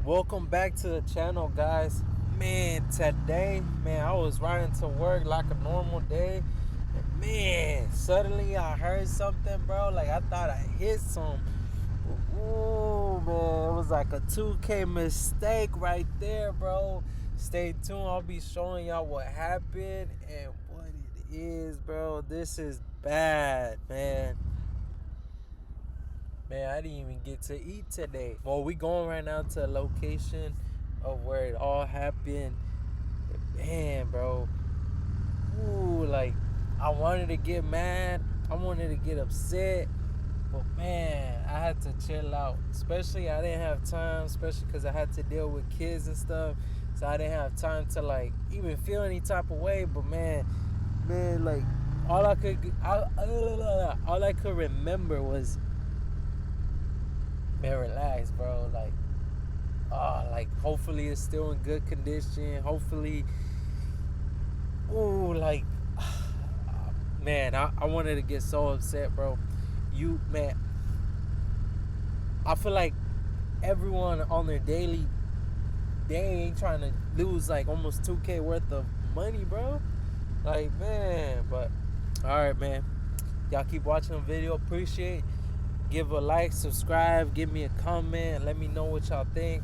Welcome back to the channel, guys. Man, today, I was riding to work like a normal day. And man, suddenly I heard something, bro. Like I thought I hit some. Ooh, man, it was like a 2K mistake right there, bro. Stay tuned. I'll be showing y'all what happened and what it is, bro. This is bad, man. Man, I didn't even get to eat today. Well, we going right now to a location of where it all happened. Man, bro. Ooh, like, I wanted to get mad. I wanted to get upset. But, man, I had to chill out. Especially, I didn't have time. Especially because I had to deal with kids and stuff. So, I didn't have time to, like, even feel any type of way. But, man, like, all I could remember was, man, relax, bro. Like, hopefully it's still in good condition. Hopefully, like, man, I wanted to get so upset, bro. Man, I feel like everyone on their daily day ain't trying to lose like almost 2K worth of money, bro. Like, man, but all right, man. Y'all keep watching the video. Appreciate. Give a like, subscribe, give me a comment, let me know what y'all think.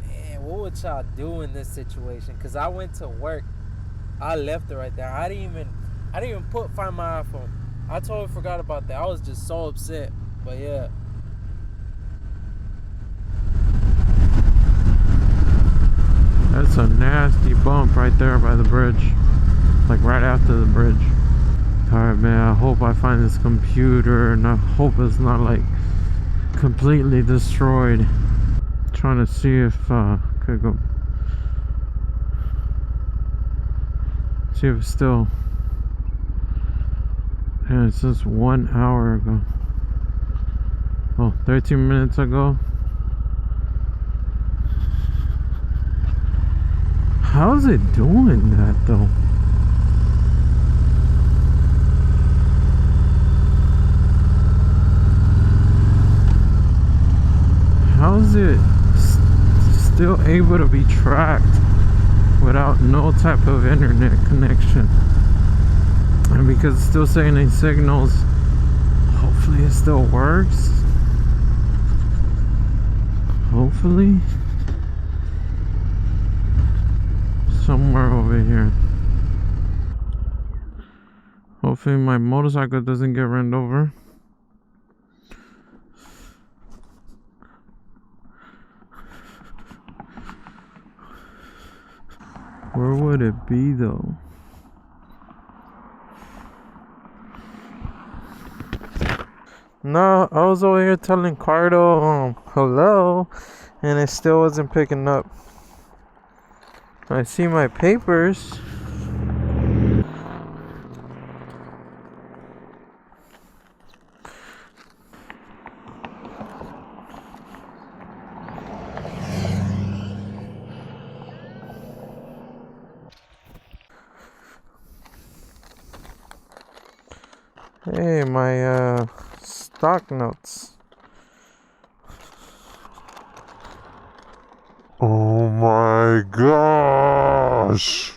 Man, what would y'all do in this situation? Cause I went to work, I left it right there. I didn't even find my iPhone. I totally forgot about that. I was just so upset. But yeah. That's a nasty bump right there by the bridge. Like right after the bridge. Alright, man, I hope I find this computer and I hope it's not like completely destroyed. Trying to see if could go see if it's still, and it's just 1 hour ago. Oh, 13 minutes ago. How's it doing that though? How's it still able to be tracked without no type of internet connection? And because it's still sending signals, hopefully it still works. Hopefully. Somewhere over here. Hopefully my motorcycle doesn't get run over. Where would it be though? No, I was over here telling Cardo hello, and it still wasn't picking up. I see my papers. Hey, my stock notes. Oh my gosh!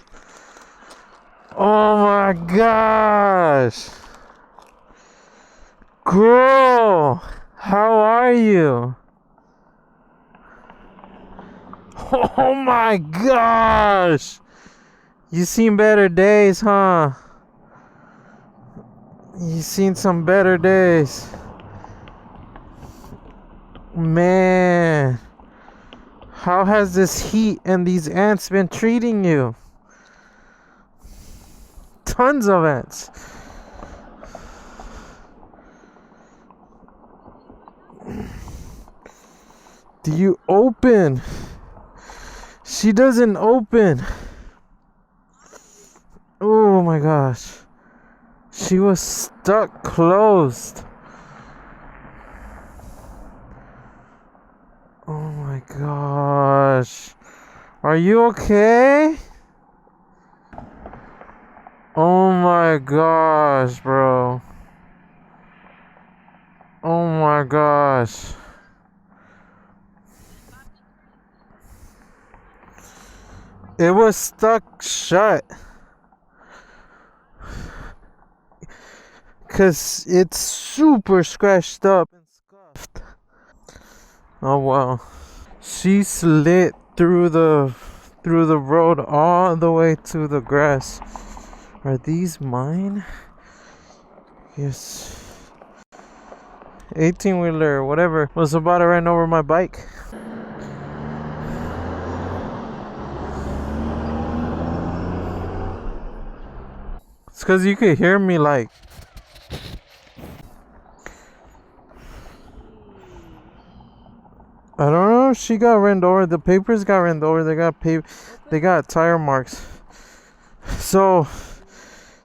Oh my gosh! Girl, how are you? Oh my gosh! You seen better days, huh? You seen some better days. Man, how has this heat and these ants been treating you? Tons of ants. Do you open? She doesn't open. Oh my gosh. She was stuck closed. Oh my gosh. Are you okay? Oh my gosh, bro. Oh my gosh. It was stuck shut. Cause it's super scratched up and scuffed. Oh wow. She slid through the road all the way to the grass. Are these mine? Yes. 18-wheeler, whatever, was about to run over my bike. It's cause you could hear me like. I don't know if she got ran over. The papers got ran over. They got tire marks. So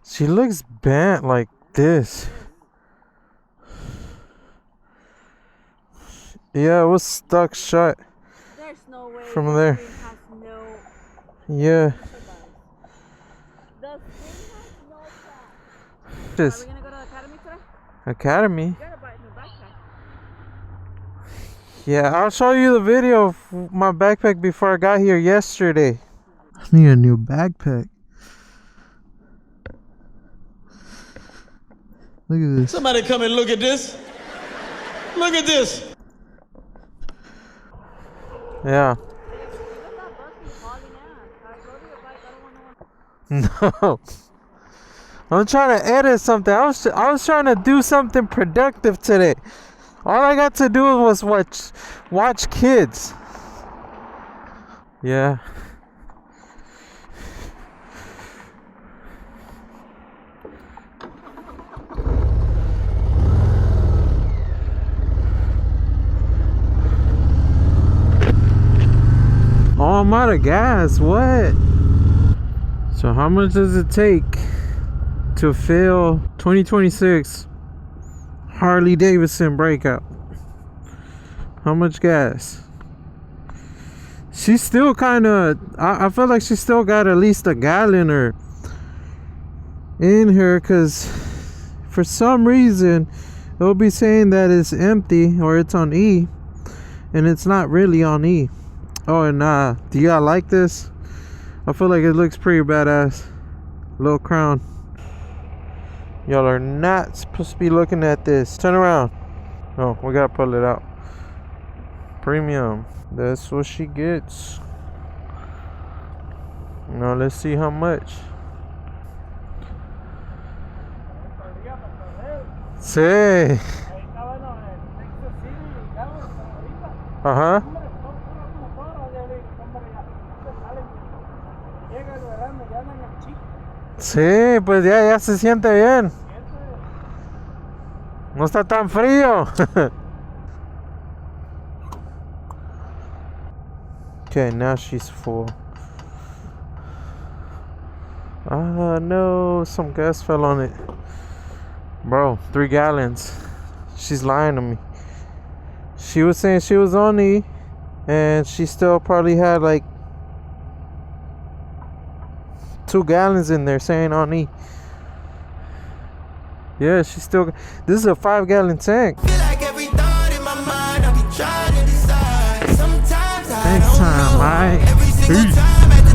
she looks bent like this. Yeah, it was stuck shut. There's no way from the there. screen has no. Yeah. The screen has no crack. Just Are we gonna go to the academy today? academy. You gotta buy a new backpack. Yeah, I'll show you the video of my backpack before I got here yesterday. I need a new backpack. Look at this. Somebody come and look at this. Look at this. Yeah. No. I'm trying to edit something. I was trying to do something productive today. All I got to do was watch kids. Yeah. Oh, I'm out of gas. What? So how much does it take to fill 2026 Harley Davidson breakout? How much gas? She's still kind of, I feel like she still got at least a gallon or in her, because for some reason it'll be saying that it's empty or it's on E, and it's not really on E. Oh, and do y'all like this? I feel like it looks pretty badass. Little crown. Y'all are not supposed to be looking at this. Turn around. Oh, we gotta pull it out. Premium. That's what she gets. Now let's see how much. Sí. Ajá. Sí, pues ya se siente bien. No está tan frío. Okay, now she's full. Ah, no, some gas fell on it. Bro, 3 gallons. She's lying to me. She was saying she was on E, and she still probably had like 2 gallons in there saying on E. Yeah, she still. This is a 5-gallon tank. Next time, alright. Peace.